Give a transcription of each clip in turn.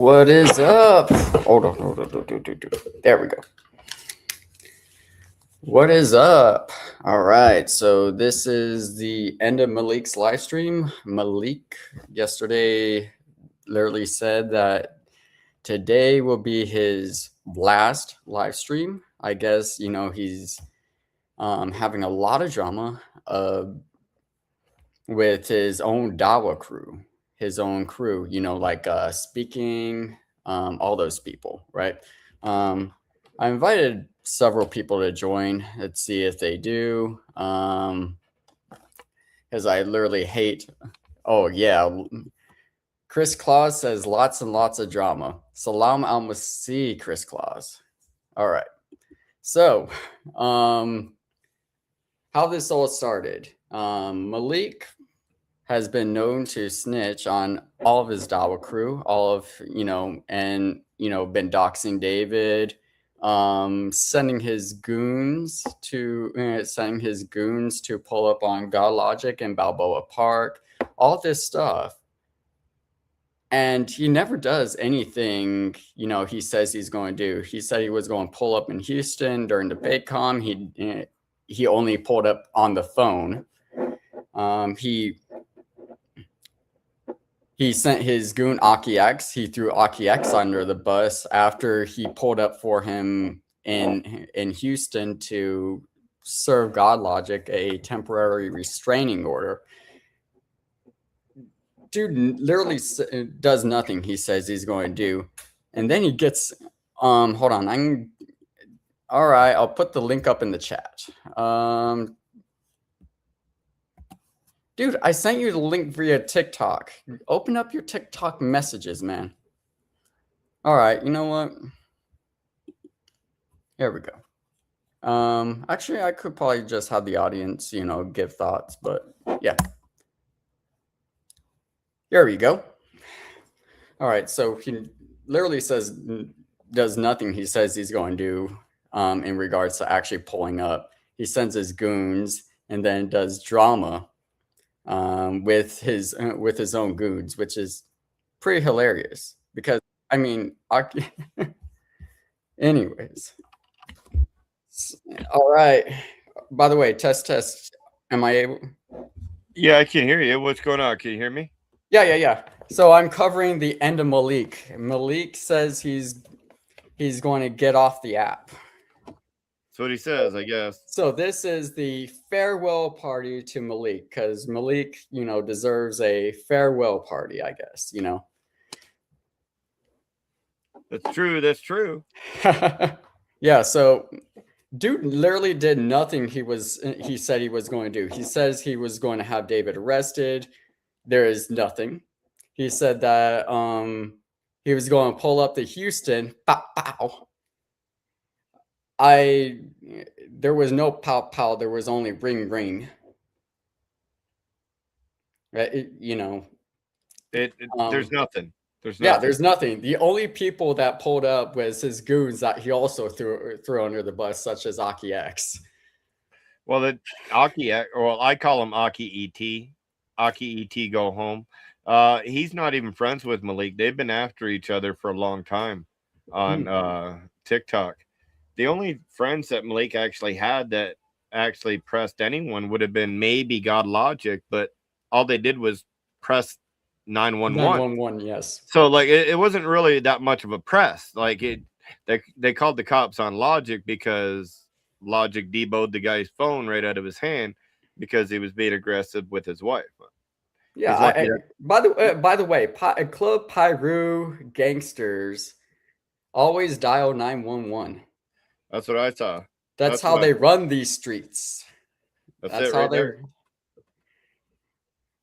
What is up? Hold on. There we go. What is up? All right, so this is the End of Maleek's live stream. Maleek yesterday literally said that today will be his last live stream. I guess, he's having a lot of drama with his own Dawa crew, his own crew, like speaking, all those people, right? I invited several people to join. Let's see if they do. Because I literally hate. Oh, yeah. Chris Claus says lots and lots of drama. Salam al Masih, Chris Claus. All right. So, how this all started. Maleek has been known to snitch on all of his Dawa crew, been doxing David, sending his goons to pull up on God Logic in Balboa Park, all this stuff. And he never does anything, he says he's going to do. He said he was going to pull up in Houston during the BayCon. He only pulled up on the phone. He sent his goon Aki X. He threw Aki X under the bus after he pulled up for him in Houston to serve God Logic a temporary restraining order. Dude literally does nothing he says he's going to do. And then he gets, hold on. All right, I'll put the link up in the chat. Dude, I sent you the link via TikTok. Open up your TikTok messages, man. All right, you know what? Here we go. Actually, I could probably just have the audience, give thoughts, but yeah. Here we go. All right, so he literally does nothing he says he's going to do in regards to actually pulling up. He sends his goons and then does drama with his own goons, which is pretty hilarious because anyways. All right. By the way, test. Am I able? Yeah, I can hear you. What's going on? Can you hear me? Yeah. So I'm covering the End of Maleek. Maleek says he's going to get off the app. That's what he says, I guess. So this is the farewell party to Maleek because Maleek, deserves a farewell party, I guess, That's true. Yeah, so dude literally did nothing he said he was going to do. He says he was going to have David arrested. There is nothing. He said that he was going to pull up to Houston. Pow, pow. There was no pow pow. There was only ring ring. Right? There's nothing. There's nothing. The only people that pulled up was his goons that he also threw under the bus, such as Aki X. Well, I call him Aki ET. Aki ET go home. He's not even friends with Maleek. They've been after each other for a long time on TikTok. The only friends that Maleek actually had that actually pressed anyone would have been maybe God Logic, but all they did was press 911. 911, yes. So like it wasn't really that much of a press. Like they called the cops on Logic because Logic deboed the guy's phone right out of his hand because he was being aggressive with his wife. Yeah. By the way, Club Pyru gangsters always dial 911. That's what I saw. That's how they run these streets. That's how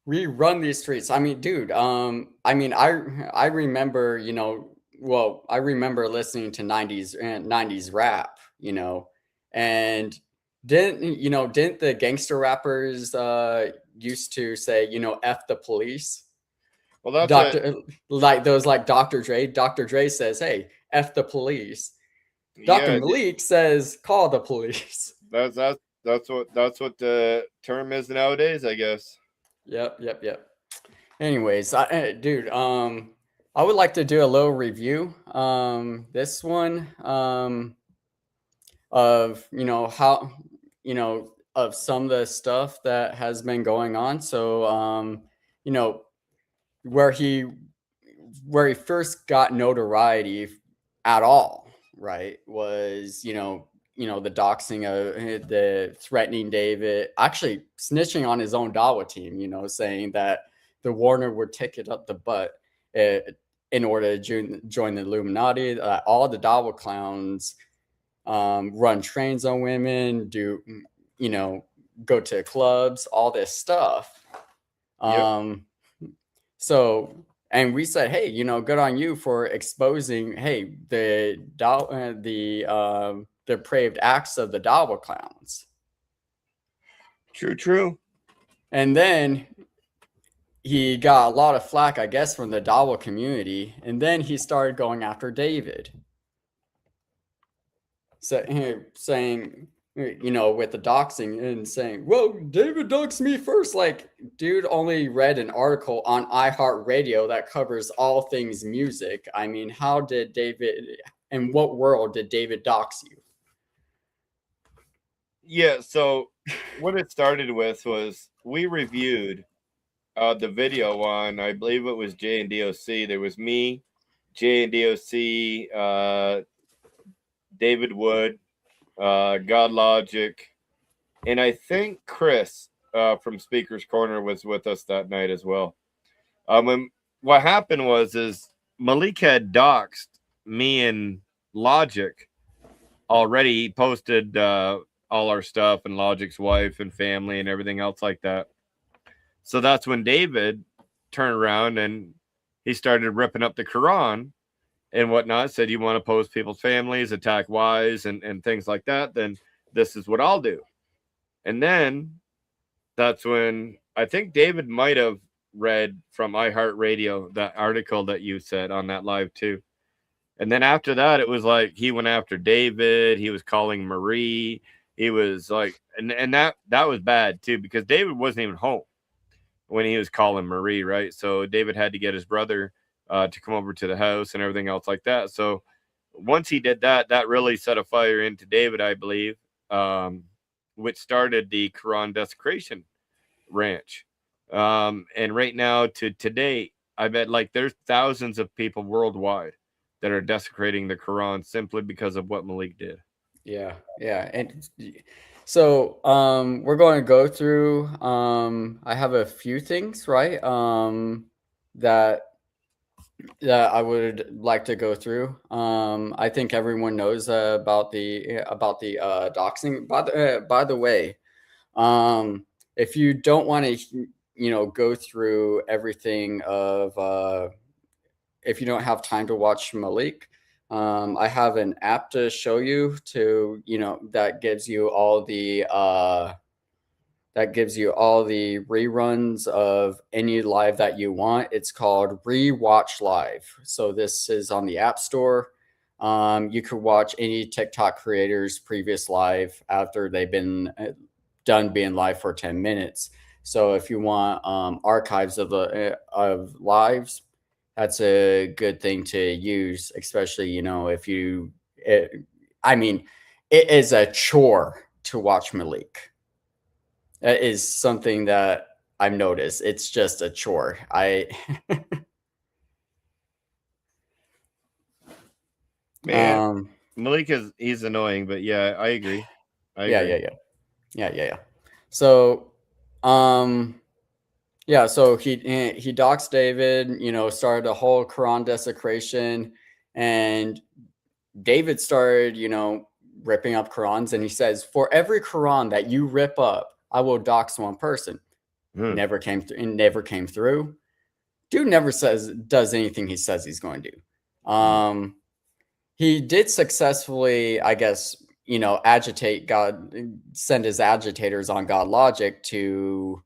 we run these streets. I mean, dude. I remember, I remember listening to 90s rap, and didn't the gangster rappers used to say, F the police? Well, that's like those like Dr. Dre. Dr. Dre says, hey, F the police. Dr. Maleek says, call the police. That's what the term is nowadays, I guess. Yep. Anyways, dude, I would like to do a little review. This one of how of some of the stuff that has been going on. So you know where he first got notoriety at all, right? Was the doxing of the threatening David, actually snitching on his own Dawa team. Saying that the Warner would take it up the butt uh, in order to join the Illuminati. All the Dawa clowns run trains on women, do you know go to clubs, all this stuff. Yep. Um, so, and we said, hey, good on you for exposing, hey, the depraved acts of the Dawa clowns. True, true. And then he got a lot of flack, I guess, from the Dawa community. And then he started going after David, saying, with the doxing and saying, well, David doxed me first. Like, dude only read an article on iHeartRadio that covers all things music. I mean, how did David, in what world did David dox you? Yeah, so what it started with was we reviewed the video on, I believe it was J and DOC. There was me, J and DOC, David Wood, God Logic, and I think Chris from Speaker's Corner was with us that night as well. And what happened is Maleek had doxed me and Logic already. He posted all our stuff and Logic's wife and family and everything else like that. So that's when David turned around and he started ripping up the Quran and whatnot. Said, you want to post people's families, attack wives, and things like that, then this is what I'll do. And then that's when I think David might have read from iHeartRadio that article that you said on that live too. And then after that, it was like he went after David. He was calling Marie. He was like, and that was bad too, because David wasn't even home when he was calling Marie, right? So David had to get his brother to come over to the house and everything else like that. So once he did that, that really set a fire into David, I believe, which started the Quran desecration ranch. And right now to today, I bet like there's thousands of people worldwide that are desecrating the Quran simply because of what Maleek did. Yeah, yeah. And so we're going to go through, I have a few things, right? That I would like to go through. I think everyone knows about the doxing. By the way, if you don't want to, go through everything of, if you don't have time to watch Maleek, I have an app to show you that gives you all the reruns of any live that you want. It's called Rewatch Live. So this is on the App Store. You could watch any TikTok creators' previous live after they've been done being live for 10 minutes. So if you want archives of lives, that's a good thing to use, especially if I mean, it is a chore to watch Maleek. That is something that I've noticed. It's just a chore. Man, Maleek he's annoying, but yeah, I agree. Yeah. So, so he doxed David, started a whole Quran desecration, and David started, ripping up Qurans, and he says, for every Quran that you rip up, I will dox one person. Never came through. Dude never does anything he says he's going to do. He did successfully, I guess, agitate God, send his agitators on God Logic to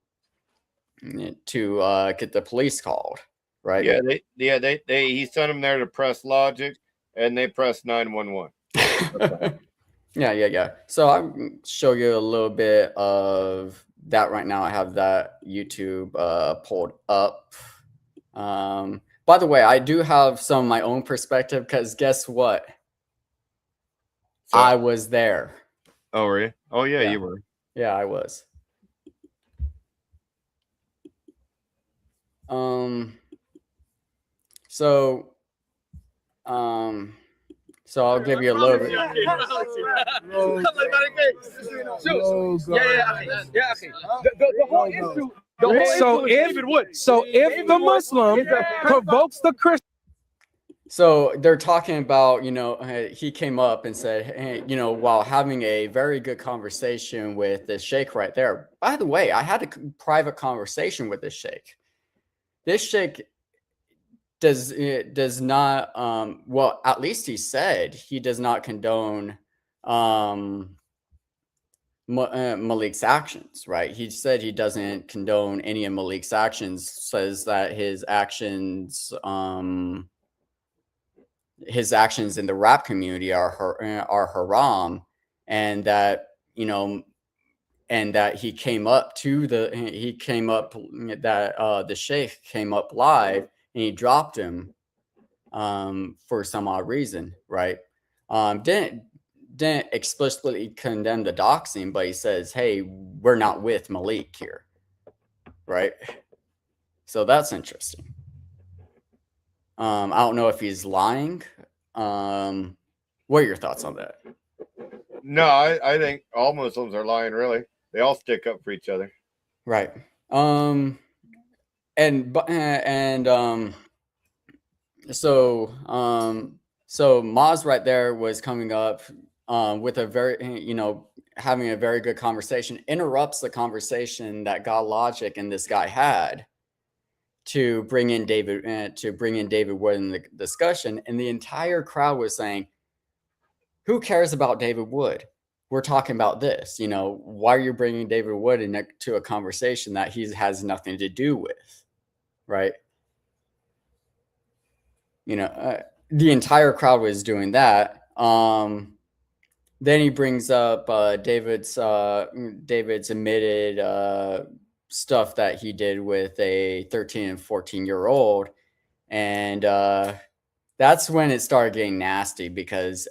get the police called, right? Yeah, he sent them there to press Logic, and they pressed 911. Yeah. So I'll show you a little bit of that right now. I have that YouTube pulled up. By By the way, I do have some of my own perspective because guess what? So, I was there. oh, were you? Oh, yeah, Yeah. you were. Yeah, I was. Um. So. Um. So I'll give you a little bit. So if the Muslim provokes the Christian. So they're talking about, he came up and said, hey, while having a very good conversation with the sheikh right there. By the way, I had a private conversation with this sheikh. This sheikh does not, well, at least he said he does not condone Maleek's actions, right? He said he doesn't condone any of Maleek's actions, says that his actions in the rap community are haram, and that he came up that the sheikh came up live and he dropped him for some odd reason, right? Didn't explicitly condemn the doxing, but he says, hey, we're not with Maleek here, right? So that's interesting. I don't know if he's lying. What are your thoughts on that? No, I think all Muslims are lying, really. They all stick up for each other. Right. So Maz right there was coming up with a very, having a very good conversation, interrupts the conversation that God Logic and this guy had to bring in David Wood in the discussion, and the entire crowd was saying, who cares about David Wood? We're talking about this. Why are you bringing David Wood into a conversation that he has nothing to do with, right? The entire crowd was doing that. Then he brings up David's admitted stuff that he did with a 13 and 14-year-old, and that's when it started getting nasty, because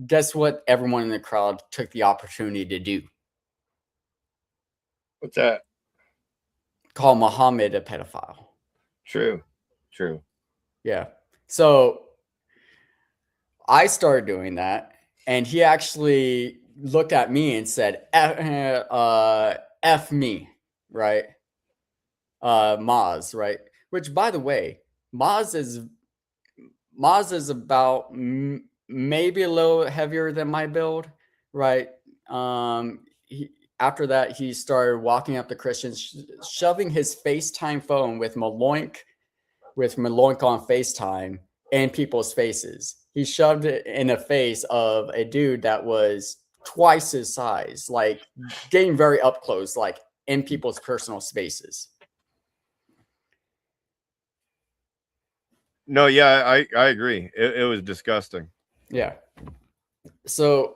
guess what everyone in the crowd took the opportunity to do? What's that? Call Muhammad a pedophile. True. Yeah. So I started doing that, and he actually looked at me and said, F me, right? Maz, right? Which, by the way, Maz is about maybe a little heavier than my build, right? After that, he started walking up to Christians, shoving his FaceTime phone with Maleek on FaceTime in people's faces. He shoved it in the face of a dude that was twice his size, like getting very up close, like in people's personal spaces. No, yeah, I agree. It was disgusting. Yeah. So,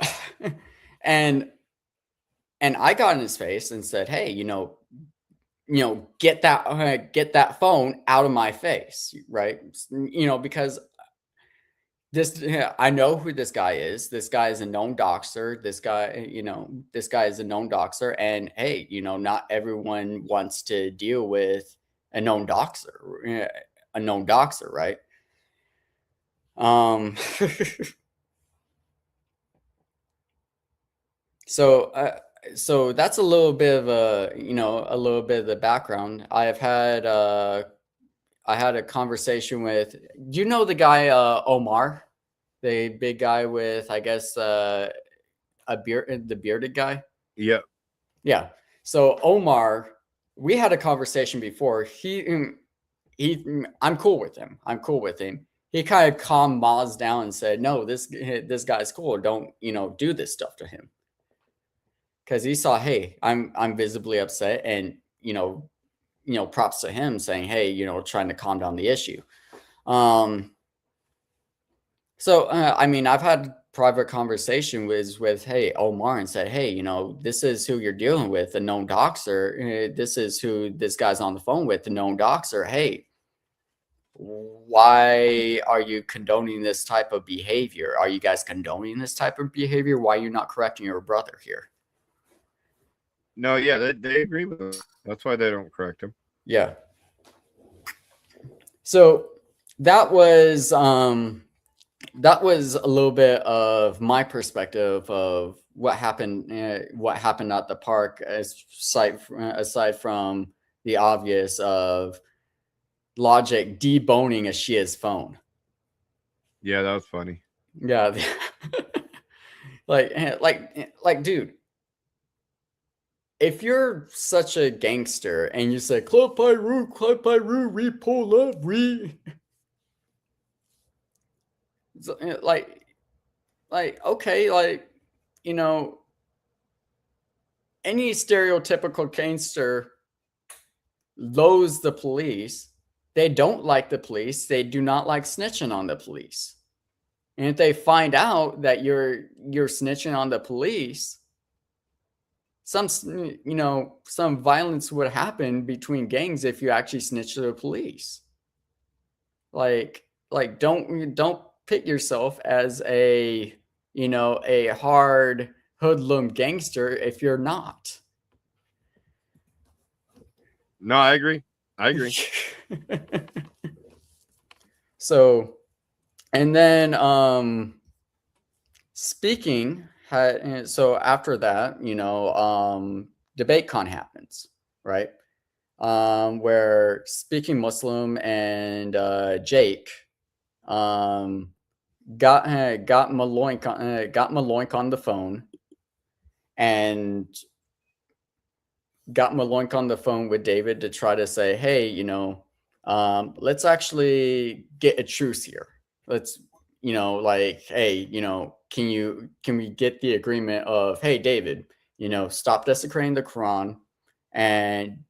and I got in his face and said, hey, get that phone out of my face, right? Because I know who this guy is. This guy is a known doxer. This guy is a known doxer. And hey, not everyone wants to deal with a known doxer, right? So that's a little bit of the background. I had a conversation with, do you know the guy Omar, the big guy with, I guess, the bearded guy? Yep. Yeah. So Omar, we had a conversation before. I'm cool with him. He kind of calmed Maz down and said, no, this guy's cool. Don't, do this stuff to him. Because he saw, hey, I'm visibly upset, and props to him saying, hey, trying to calm down the issue. So I mean, I've had private conversation with hey, Omar, and said, hey, this is who you're dealing with, a known doxer. This is who this guy's on the phone with, the known doxer. Hey, why are you condoning this type of behavior? Are you guys condoning this type of behavior? Why are you not correcting your brother here? No, yeah, they agree with him. That's why they don't correct him. Yeah. So that was a little bit of my perspective of what happened at the park, aside from the obvious of Logic deboning a Shia's phone. Yeah, that was funny. Yeah. like, dude, if you're such a gangster and you say, Club Pyru, we pull up, we. Like, okay, like, you know, any stereotypical gangster loathes the police. They don't like the police. They do not like snitching on the police. And if they find out that you're snitching on the police, some violence would happen between gangs if you actually snitch to the police. Like don't pit yourself as a hard hoodlum gangster if you're not. No, I agree. So, and then so after that, DebateCon happens, right? Where Speaking Muslim and Jake got Maloink on the phone, and got Maloink on the phone with David to try to say, hey, let's actually get a truce here. Let's, hey, can we get the agreement of, hey, David, stop desecrating the Quran. And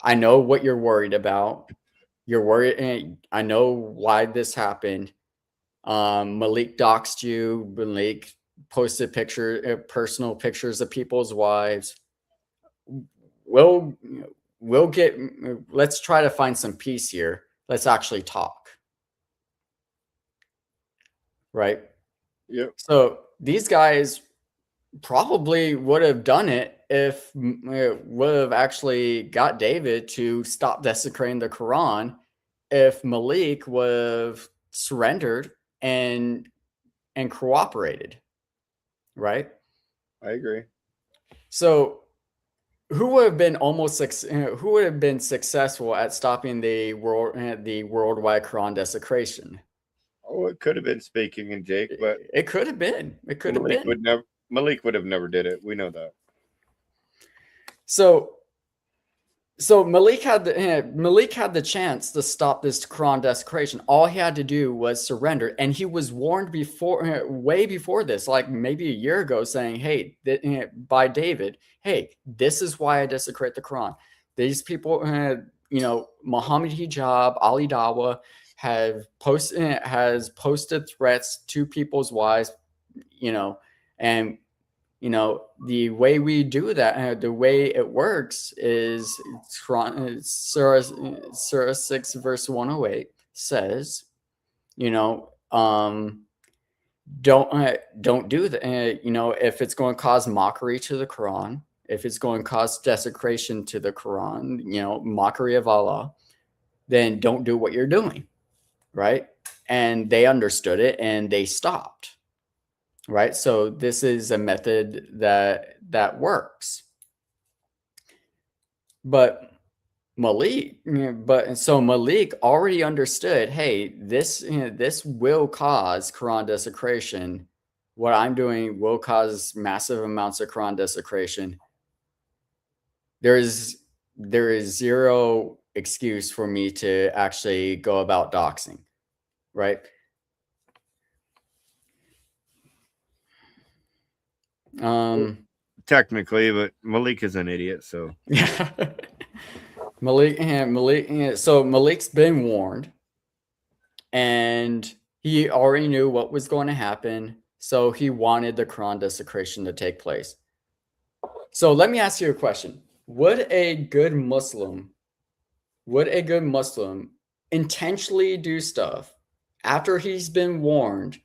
I know what you're worried about. You're worried. And I know why this happened. Maleek doxed you. Maleek posted personal pictures of people's wives. Let's try to find some peace here. Let's actually talk. Right? Yep. So these guys probably would have done it if it would have actually got David to stop desecrating the Quran, if Maleek would have surrendered and cooperated. Right? I agree. So who would have been successful at stopping the worldwide Quran desecration? Oh, it could have been Speaking and Jake, but it could have been. Maleek would have never did it. We know that. So Maleek had the chance to stop this Quran desecration. All he had to do was surrender, and he was warned way before this, like maybe a year ago, saying, "Hey, by David, hey, this is why I desecrate the Quran. These people, Muhammad Hijab, Ali Dawa, has posted threats to people's wives, and." The way we do that, the way it works is Surah 6 verse 108 says, don't do that. If it's going to cause mockery to the Quran, if it's going to cause desecration to the Quran, mockery of Allah, then don't do what you're doing. Right. And they understood it and they stopped. Right. So this is a method that works. But Maleek already understood, hey, this will cause Quran desecration. What I'm doing will cause massive amounts of Quran desecration. There is zero excuse for me to actually go about doxing. Right. Technically, but Maleek is an idiot, so Maleek's been warned, and he already knew what was going to happen, so he wanted the Quran desecration to take place. So let me ask you a question. Would a good Muslim intentionally do stuff after he's been warned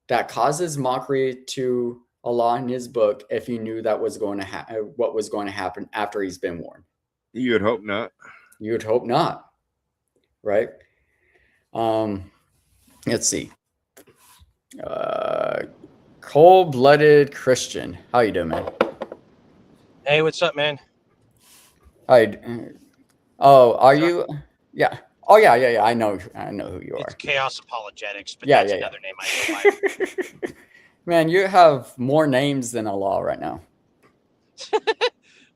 that causes mockery to Allah in his book if he knew that was going to what was going to happen after he's been warned? You would hope not. You would hope not, right? Let's see. Cold-blooded Christian. How you doing, man? Hey, what's up, man? Hi. Oh, are you? Yeah. Oh, yeah. I know who you It's are. Chaos Apologetics, but Yeah, that's yeah, another name I go by. Man, you have more names than Allah right now.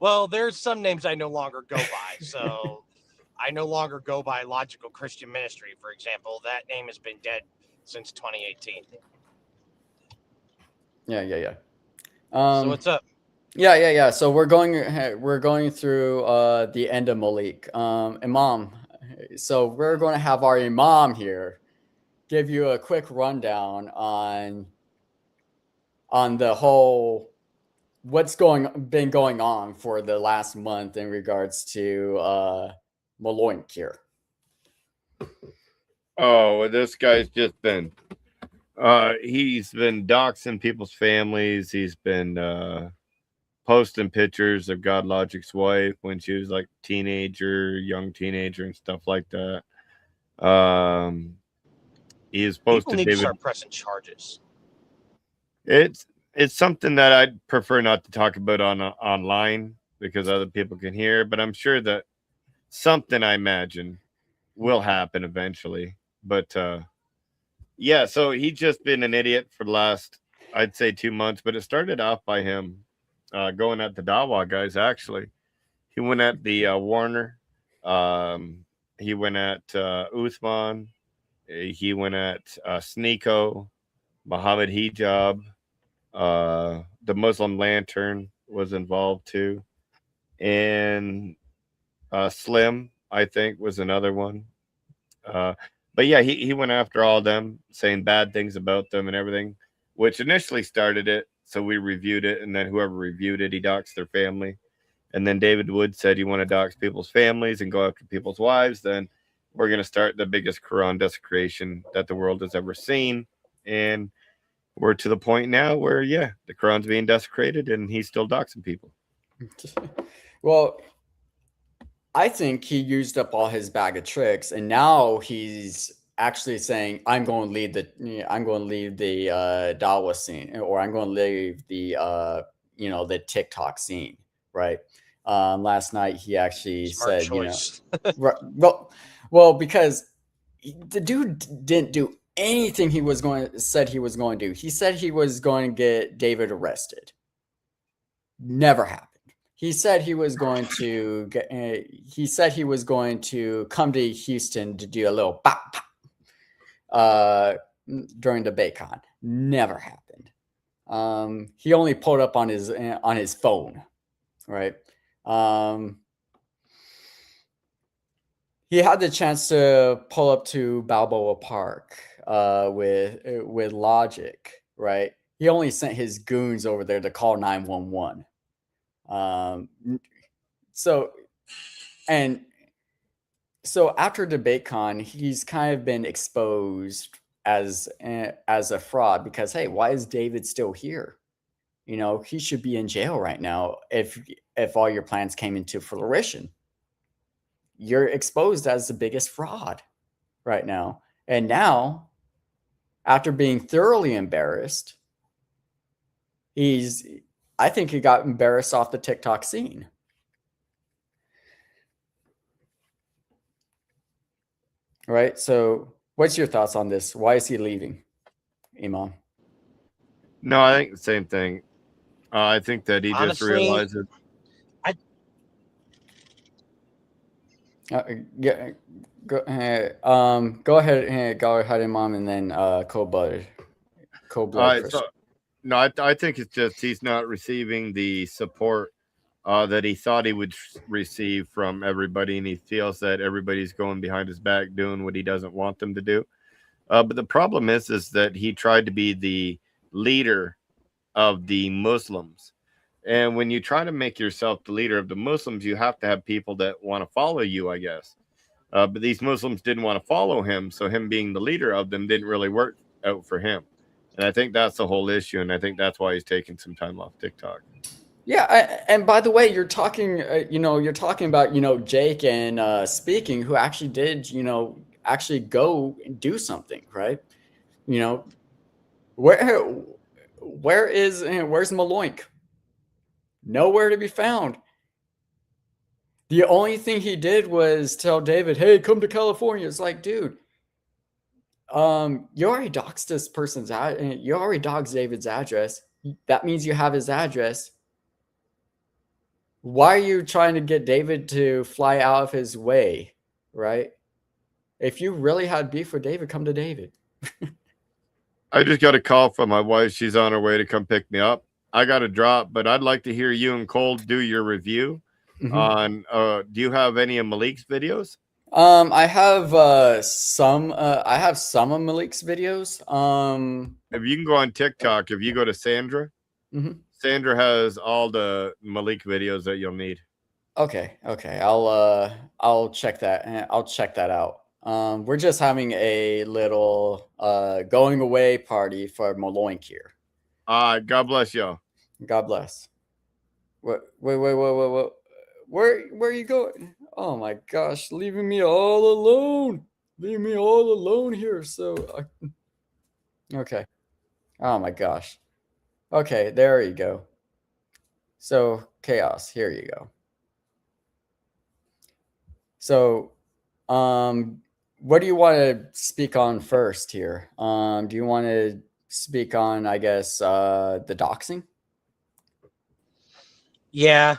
Well, there's some names I no longer go by. So I no longer go by Logical Christian Ministry, for example. That name has been dead since 2018. Yeah. So what's up? Yeah. So we're going through the End of Maleek. Imam. So we're going to have our Imam here give you a quick rundown on the whole what's been going on for the last month in regards to Maloink here. Oh, well, this guy's just been he's been doxing people's families. He's been posting pictures of God Logic's wife when she was like young teenager and stuff like that. He has People posted need to David. start pressing charges. It's something that I'd prefer not to talk about online because other people can hear, but I'm sure that something, I imagine, will happen eventually. But yeah, so he's just been an idiot for the last, I'd say, 2 months, but it started off by him going at the Dawa guys. Actually, he went at the Warner, he went at Uthman, he went at Sneeko, Muhammad Hijab, the Muslim Lantern was involved too, and Slim, I think, was another one. But yeah, he went after all of them, saying bad things about them and everything, which initially started it. So we reviewed it, and then whoever reviewed it, he doxed their family. And then David Wood said, "You want to dox people's families and go after people's wives? Then we're going to start the biggest Quran desecration that the world has ever seen." And we're to the point now where, yeah, the Quran's being desecrated, and he's still doxing people. Well, I think he used up all his bag of tricks, and now he's actually saying, "I'm going to leave the Dawa scene, or I'm going to leave the the TikTok scene." Right? Last night he actually Smart said, choice. well, because the dude didn't do anything he was going to do. He said he was going to get David arrested. Never happened. He said he was going to get. He said he was going to come to Houston to do a little bop, during the BayCon. Never happened. He only pulled up on his phone, right? He had the chance to pull up to Balboa Park with Logic, right? He only sent his goons over there to call 911. So after DebateCon, he's kind of been exposed as a fraud because, hey, why is David still here? He should be in jail right now if all your plans came into fruition. You're exposed as the biggest fraud right now. And now, after being thoroughly embarrassed, I think he got embarrassed off the TikTok scene. Right? So what's your thoughts on this? Why is he leaving, Imam? No, I think the same thing. I think that he just Honestly, realizes. Yeah, go ahead, Imam, and then cold-blooded. So, no, I think it's just he's not receiving the support that he thought he would receive from everybody, and he feels that everybody's going behind his back doing what he doesn't want them to do. But the problem is that he tried to be the leader of the Muslims. And when you try to make yourself the leader of the Muslims, you have to have people that want to follow you, I guess. But these Muslims didn't want to follow him, so him being the leader of them didn't really work out for him. And I think that's the whole issue, and I think that's why he's taking some time off TikTok. Yeah, and by the way, you're talking, you're talking about, Jake and speaking, who actually did, actually go and do something, right? You know, where where's Maloink? Nowhere to be found. The only thing he did was tell David, "Hey, come to California." It's like, dude, you already doxed this person's you already doxed David's address. That means you have his address. Why are you trying to get David to fly out of his way, right? If you really had beef with David, come to David. I just got a call from my wife. She's on her way to come pick me up. I got to drop, but I'd like to hear you and Cole do your review on. Do you have any of Maleek's videos? I have some. I have some of Maleek's videos. If you can go on TikTok, if you go to Sandra, Sandra has all the Maleek videos that you'll need. Okay. I'll check that. I'll check that out. We're just having a little going away party for Maloink here. God bless y'all. God bless. Wait. Where are you going? Oh my gosh, leaving me all alone. Leave me all alone here. Okay. Oh my gosh. Okay, there you go. So, Chaos, here you go. So, what do you want to speak on first here? Do you want to speak on, I guess, the doxing? Yeah.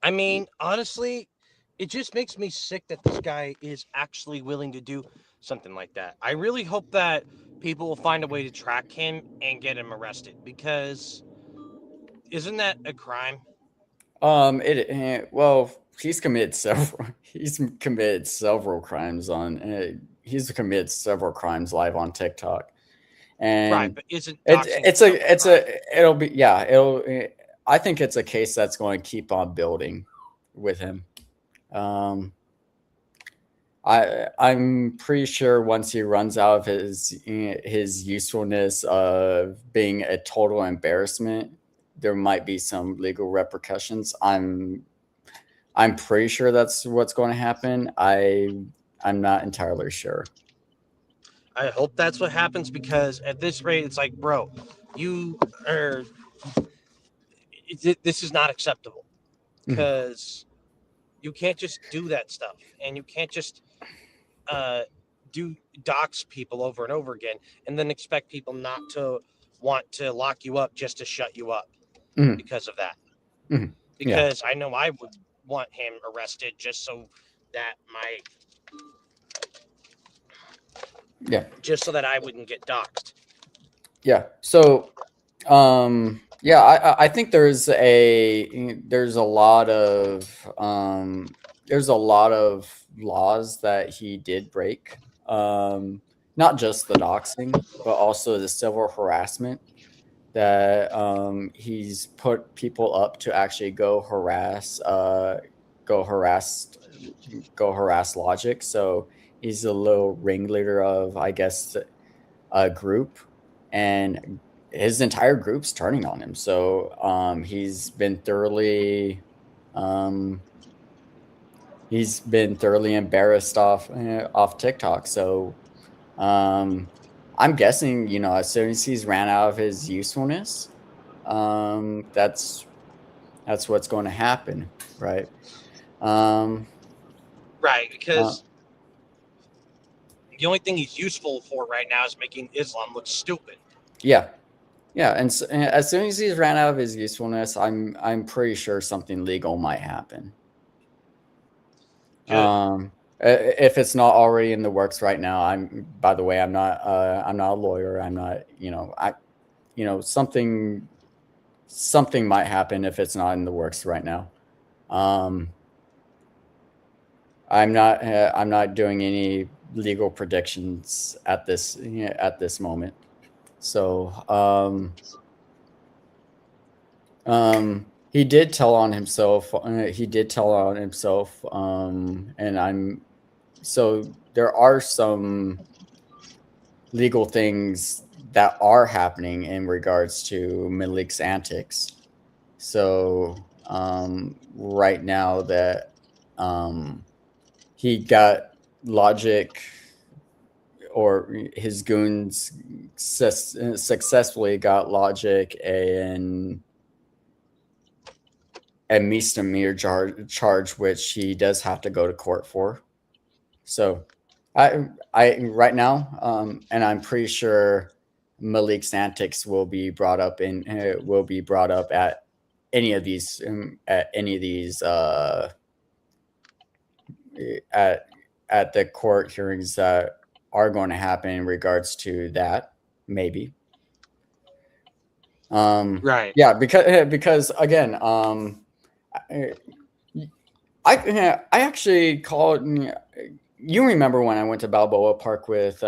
I mean, honestly, it just makes me sick that this guy is actually willing to do something like that. I really hope that people will find a way to track him and get him arrested, because isn't that a crime? Well, he's committed several. He's committed several crimes he's committed several crimes live on TikTok, and Right, but isn't doxing it'll be I think it's a case that's going to keep on building with him. I'm pretty sure once he runs out of his usefulness of being a total embarrassment, there might be some legal repercussions. I'm pretty sure that's what's going to happen. I'm not entirely sure. I hope that's what happens, because at this rate, it's like, bro, you are. This is not acceptable, because you can't just do that stuff, and you can't just do dox people over and over again, and then expect people not to want to lock you up just to shut you up because of that. Because I know I would want him arrested just so that just so that I wouldn't get doxxed. Yeah. So, I think there's a lot of laws that he did break. Not just the doxing, but also the civil harassment that he's put people up to actually go harass Logic. So he's a little ringleader of, I guess, a group, and his entire group's turning on him. So he's been thoroughly embarrassed off TikTok. So I'm guessing, as soon as he's ran out of his usefulness, that's what's going to happen, right? Right, because the only thing he's useful for right now is making Islam look stupid. Yeah, and as soon as he's ran out of his usefulness, I'm pretty sure something legal might happen. If it's not already in the works right now. By the way, I'm not a lawyer. I'm not, something might happen if it's not in the works right now. I'm not doing any legal predictions at this moment. So he did tell on himself. And so there are some legal things that are happening in regards to Maleek's antics. So right now that he got Logic or his goons successfully got Logic a misdemeanor charge, which he does have to go to court for. So, I right now, and I'm pretty sure Maleek's antics will be brought up at any of these at the court hearings that are going to happen in regards to that, maybe. Right. Yeah, because again, I actually called. You remember when I went to Balboa Park with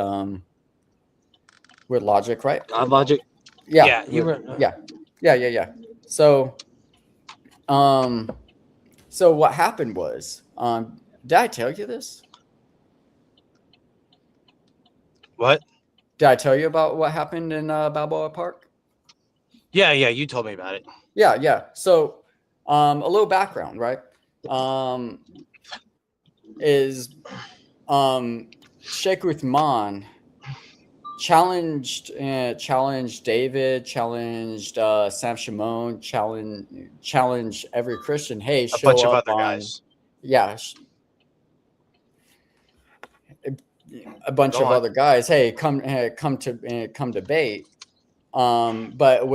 Logic, right? Logic. Yeah, you were. yeah. So, so what happened was, did I tell you this? What? Did I tell you about what happened in Balboa Park? Yeah, you told me about it. Yeah. So, a little background, right? Is Sheikh Uthman challenged David, challenged Sam Shimon, challenged every Christian. Hey, A show bunch of up other on guys. yeah, a bunch Go of on. other guys. Hey, come debate. But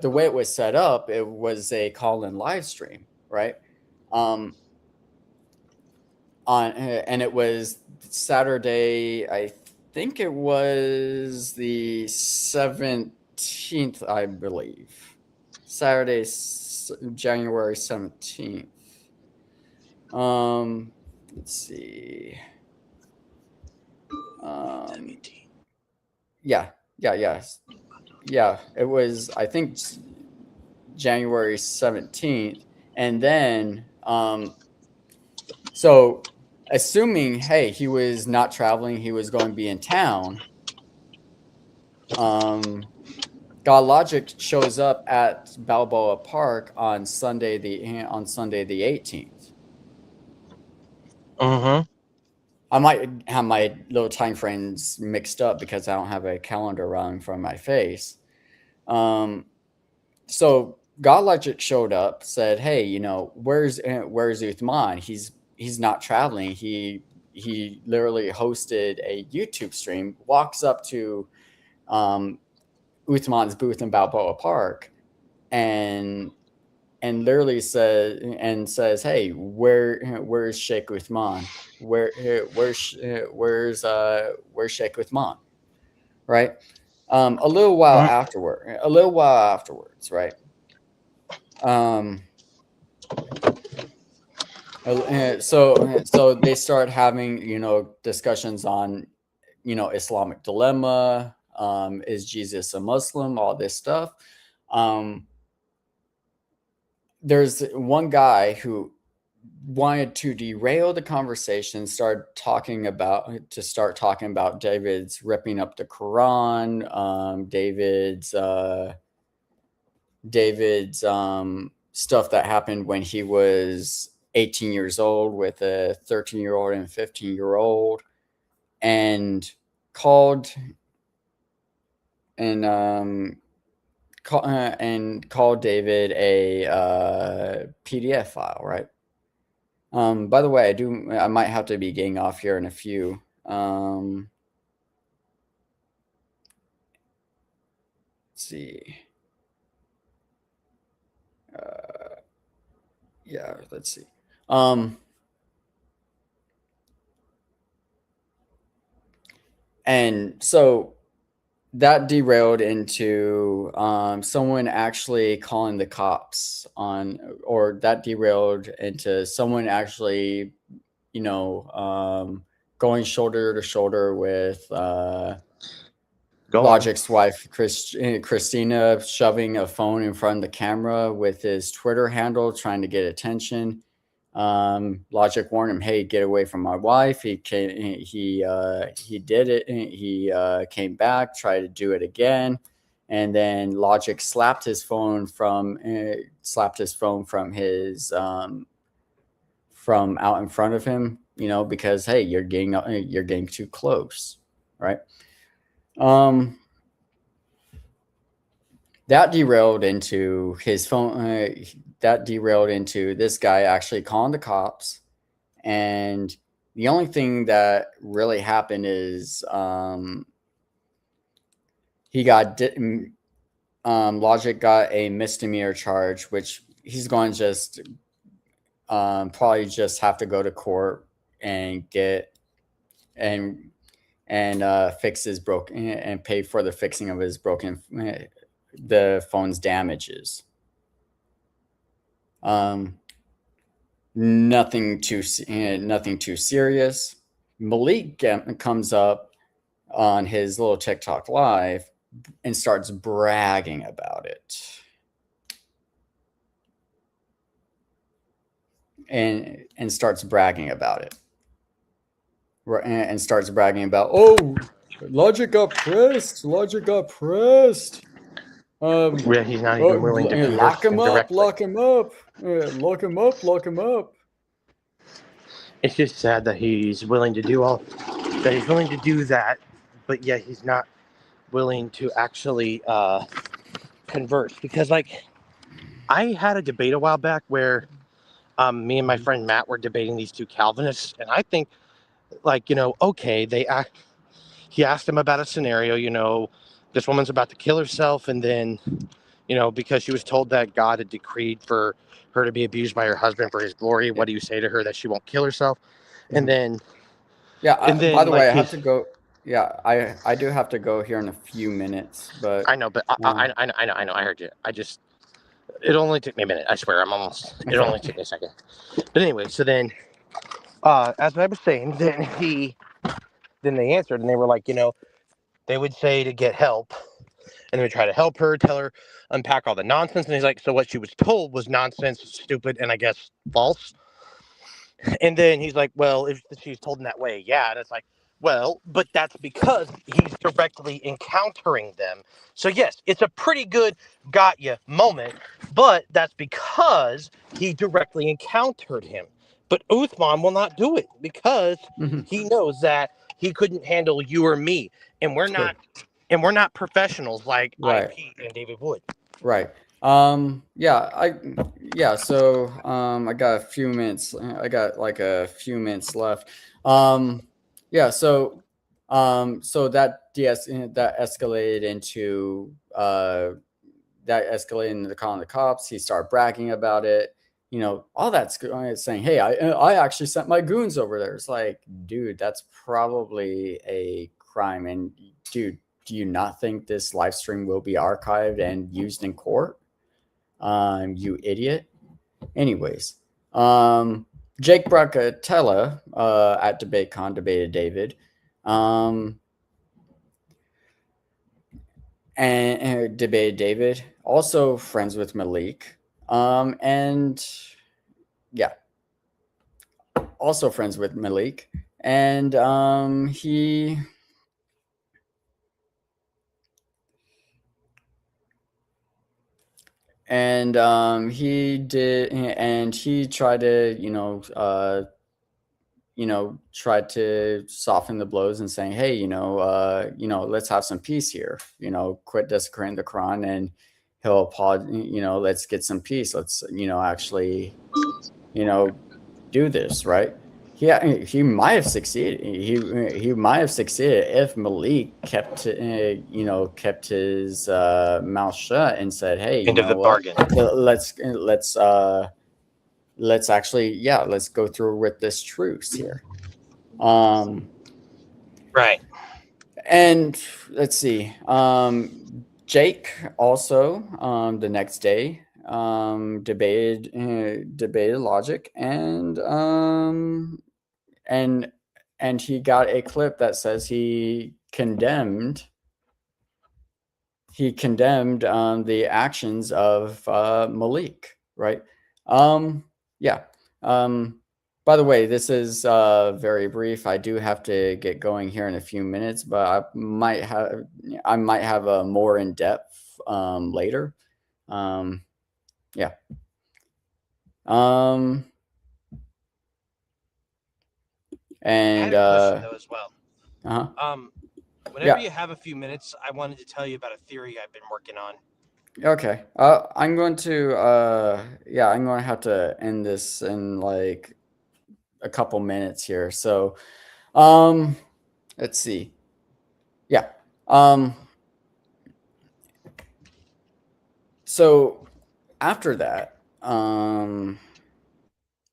the way it was set up, it was a call-in live stream, right? And it was Saturday. I think it was the 17th, I believe. Saturday, January 17th. Let's see. 17. Yeah. It was, I think, January 17th, and then so assuming, hey, he was not traveling, he was going to be in town. God Logic shows up at Balboa Park on Sunday the 18th. Mm-hmm. I might have my little time frames mixed up because I don't have a calendar running from my face. So God Logic showed up, said, "Hey, where's Uthman? He's not traveling. He literally hosted a YouTube stream. Walks up to Uthman's booth in Balboa Park, and literally says, "Hey, where's Sheikh Uthman? Where's Sheikh Uthman?" Right? A little while afterwards, right? So they start having discussions on Islamic dilemma. Is Jesus a Muslim? All this stuff. There's one guy who wanted to derail the conversation, start talking about David's ripping up the Quran, David's stuff that happened when he was 18 years old with a 13-year-old and 15-year-old, and called and called David a PDF file, right? By the way, I might have to be getting off here in a few. Let's see. Yeah, let's see. And so that derailed into someone actually calling the cops or that derailed into someone actually, going shoulder to shoulder with Logic's wife, Christina, shoving a phone in front of the camera with his Twitter handle, trying to get attention. Logic warned him, "Hey, get away from my wife." He came. He did it. He came back, tried to do it again, and then Logic slapped his phone from his from out in front of him. Because hey, you're getting too close, right? That derailed into his phone. That derailed into this guy actually calling the cops. And the only thing that really happened is Logic got a misdemeanor charge, which he's going to just probably just have to go to court and get and fix his broken and pay for the fixing of his the phone's damages. Nothing too serious. Maleek comes up on his little TikTok live and starts bragging about it. And starts bragging about it. And starts bragging about, oh, Logic got pressed. Yeah, he's not even willing to lock him up, directly. lock him up, lock him up. It's just sad that he's willing to do that, but yet he's not willing to actually converse. Because, like, I had a debate a while back where me and my friend Matt were debating these two Calvinists, and I think, like, okay, he asked him about a scenario, this woman's about to kill herself, and then, because she was told that God had decreed for her to be abused by her husband for his glory, what do you say to her that she won't kill herself? And then, by the way, I have to go. Yeah, I do have to go here in a few minutes, but I know, but I know, I heard you. It'll only take me a minute. I swear, it'll only take me a second. But anyway, so then, as I was saying, then they answered, and they were like, they would say to get help, and they would try to help her, tell her, unpack all the nonsense. And he's like, so what she was told was nonsense, stupid, and I guess false. And then he's like, well, if she's told in that way, yeah. And it's like, well, but that's because he's directly encountering them. So yes, it's a pretty good got you moment, but that's because he directly encountered him. But Uthman will not do it because he knows that he couldn't handle you or me, and we're not professionals like IP and David Wood. Right. So I got a few minutes. I got like a few minutes left. So that escalated into calling the cops. He started bragging about it. All that's saying, hey, I actually sent my goons over there. It's like, dude, that's probably a crime. And dude, do you not think this live stream will be archived and used in court? You idiot. Anyways, Jake Bracatella at DebateCon debated David. And debated David, also friends with Maleek. Also friends with Maleek. And he tried to tried to soften the blows and saying, hey, let's have some peace here, quit desecrating the Quran, and he'll apologize, let's get some peace, let's actually do this, right? He might have succeeded. He might have succeeded if Maleek kept his mouth shut and said, "Hey, End of the bargain. Let's actually, let's go through with this truce here." Right. And let's see. Jake also the next day debated Logic, and he got a clip that says he condemned the actions of Maleek, right? By the way, this is very brief. I do have to get going here in a few minutes, but I might have a more in depth later. Yeah. I had And a question though as well. uh-huh. Whenever Yeah. you have a few minutes, I wanted to tell you about a theory I've been working on. Okay. I'm going to I'm going to have to end this in like a couple minutes here. So, let's see. Yeah. So after that,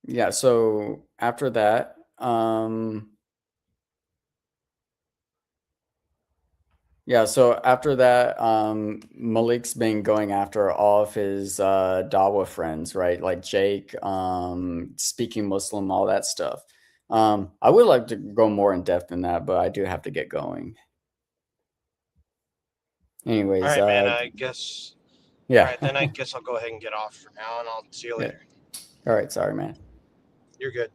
yeah, so after that, yeah, so after that, Malik's been going after all of his Dawa friends, right? Like Jake, speaking Muslim, all that stuff. I would like to go more in depth in that, but I do have to get going. All Anyways, right, man. I guess. yeah. All right, then I guess I'll go ahead and get off for now, and I'll see you Yeah. later. All right, sorry, man. You're good.